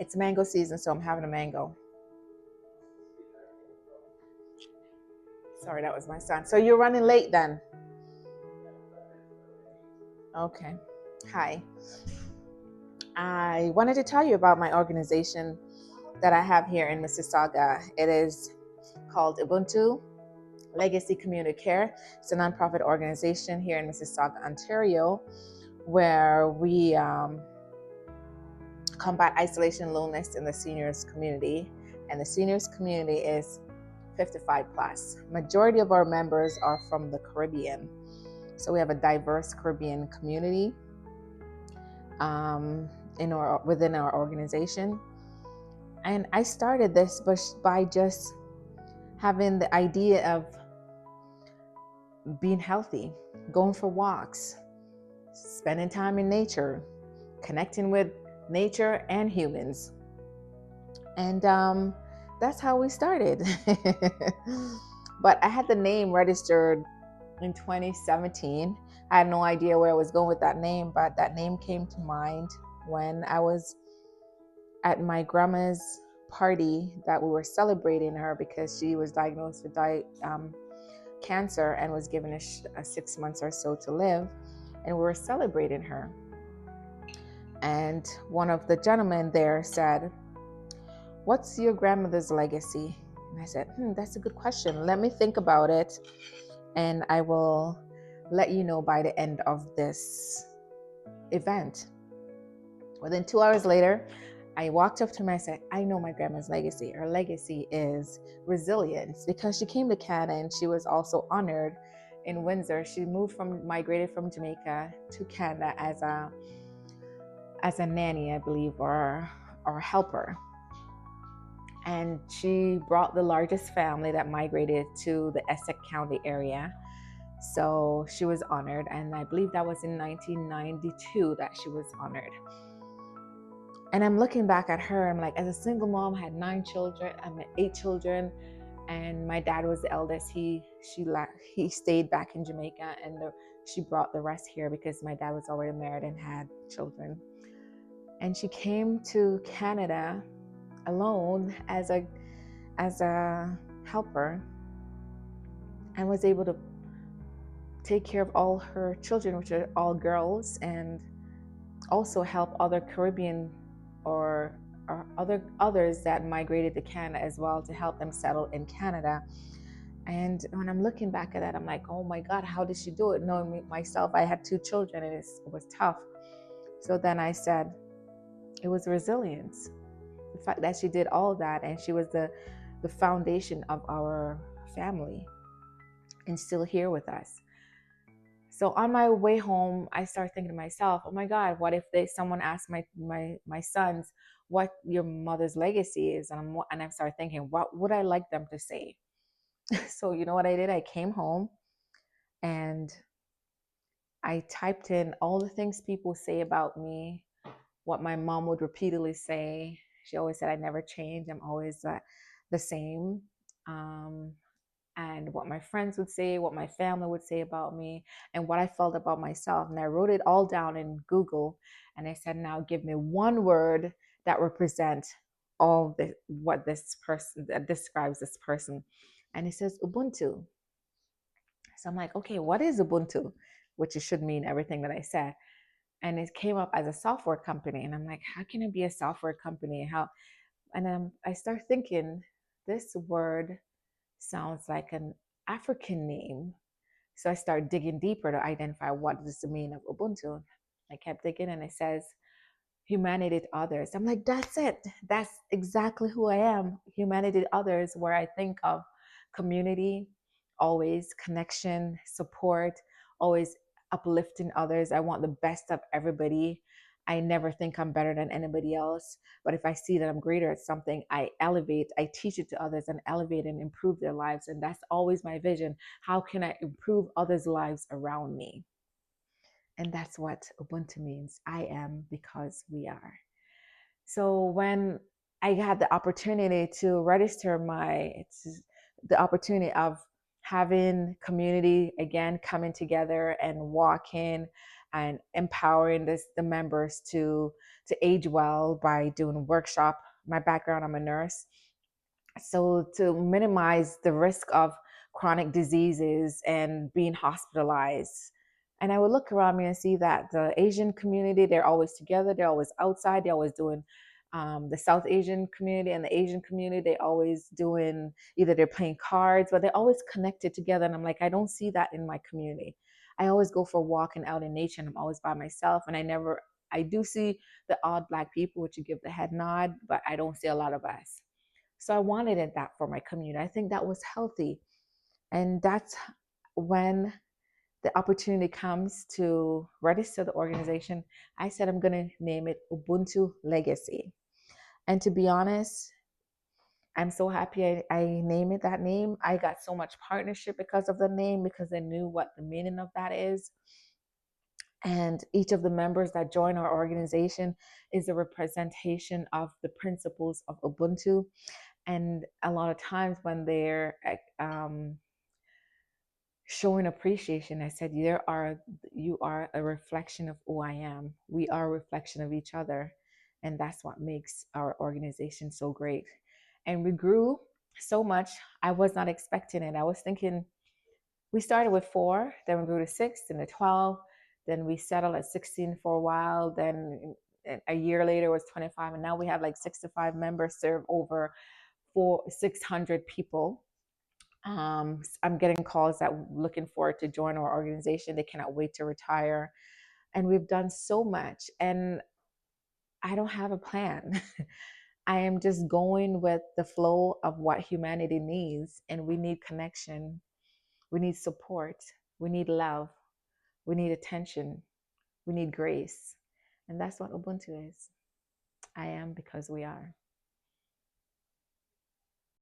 It's mango season, so I'm having a mango. Sorry, that was my son. So you're running late then? Okay. Hi. I wanted to tell you about my organization that I have here in Mississauga. It is called Ubuntu Legacy Community Care. It's a nonprofit organization here in Mississauga, Ontario, where we combat isolation and loneliness in the seniors community. And the seniors community is 55 plus. Majority of our members are from the Caribbean. So we have a diverse Caribbean community within our organization. And I started this by just having the idea of being healthy, going for walks, spending time in nature, connecting with nature and humans. And that's how we started. But I had the name registered in 2017. I had no idea where I was going with that name, but that name came to mind when I was at my grandma's party that we were celebrating her because she was diagnosed with cancer and was given a 6 months or so to live, and we were celebrating her. And one of the gentlemen there said, "What's your grandmother's legacy?" And I said, that's a good question. Let me think about it, and I will let you know by the end of this event. Within 2 hours later, I walked up to him and I said, "I know my grandma's legacy. Her legacy is resilience, because she came to Canada and she was also honored in Windsor. She migrated from Jamaica to Canada as a nanny, I believe, or helper. And she brought the largest family that migrated to the Essex County area. So she was honored, and I believe that was in 1992 that she was honored." And I'm looking back at her, I'm like, as a single mom, I had 8 children, and my dad was the eldest. He stayed back in Jamaica, and she brought the rest here because my dad was already married and had children. And she came to Canada alone as a helper, and was able to take care of all her children, which are all girls, and also help other Caribbean or others that migrated to Canada as well, to help them settle in Canada. And when I'm looking back at that, I'm like, oh my God, how did she do it? Knowing me myself, I had 2 children, and it was tough. So then I said, it was resilience. The fact that she did all of that, and she was the foundation of our family, and still here with us. So on my way home, I started thinking to myself, oh my God, what if someone asked my sons what your mother's legacy is? And I started thinking, what would I like them to say? So you know what I did? I came home and I typed in all the things people say about me, what my mom would repeatedly say. She always said I never change. I'm always the same. And what my friends would say, what my family would say about me, and what I felt about myself. And I wrote it all down in Google, and I said, now give me one word that represents what this person, that describes this person. And it says Ubuntu. So I'm like, okay, what is Ubuntu? Which it should mean everything that I said. And it came up as a software company. And I'm like, how can it be a software company? And then I start thinking, this word sounds like an African name. So I started digging deeper to identify what does the meaning of Ubuntu. I kept digging, and it says humanity to others. I'm like, that's it. That's exactly who I am. Humanity to others, where I think of community, always connection, support, always uplifting others. I want the best of everybody. I never think I'm better than anybody else. But if I see that I'm greater at something, I elevate, I teach it to others and elevate and improve their lives. And that's always my vision. How can I improve others' lives around me? And that's what Ubuntu means. I am because we are. So when I had the opportunity to register the opportunity of having community again coming together and walking and empowering the members to age well by doing workshop. My background, I'm a nurse, so to minimize the risk of chronic diseases and being hospitalized. And I would look around me and see that the Asian community, they're always together, they're always outside, they're always doing the South Asian community and the Asian community, they always doing, either they're playing cards, but they're always connected together. And I'm like, I don't see that in my community. I always go for walking out in nature and I'm always by myself. And I do see the odd Black people, which you give the head nod, but I don't see a lot of us. So I wanted it that for my community. I think that was healthy. And that's when the opportunity comes to register the organization. I said, I'm going to name it Ubuntu Legacy. And to be honest, I'm so happy I named it that name. I got so much partnership because of the name, because I knew what the meaning of that is. And each of the members that join our organization is a representation of the principles of Ubuntu. And a lot of times when they're showing appreciation, I said, you are a reflection of who I am. We are a reflection of each other. And that's what makes our organization so great. And we grew so much. I was not expecting it. I was thinking, we started with 4, then we grew to 6, then to 12, then we settled at 16 for a while. Then a year later it was 25. And now we have like 65 members, serve over 600 people. I'm getting calls that looking forward to join our organization. They cannot wait to retire. And we've done so much. And I don't have a plan. I am just going with the flow of what humanity needs. And we need connection. We need support. We need love. We need attention. We need grace. And that's what Ubuntu is. I am because we are.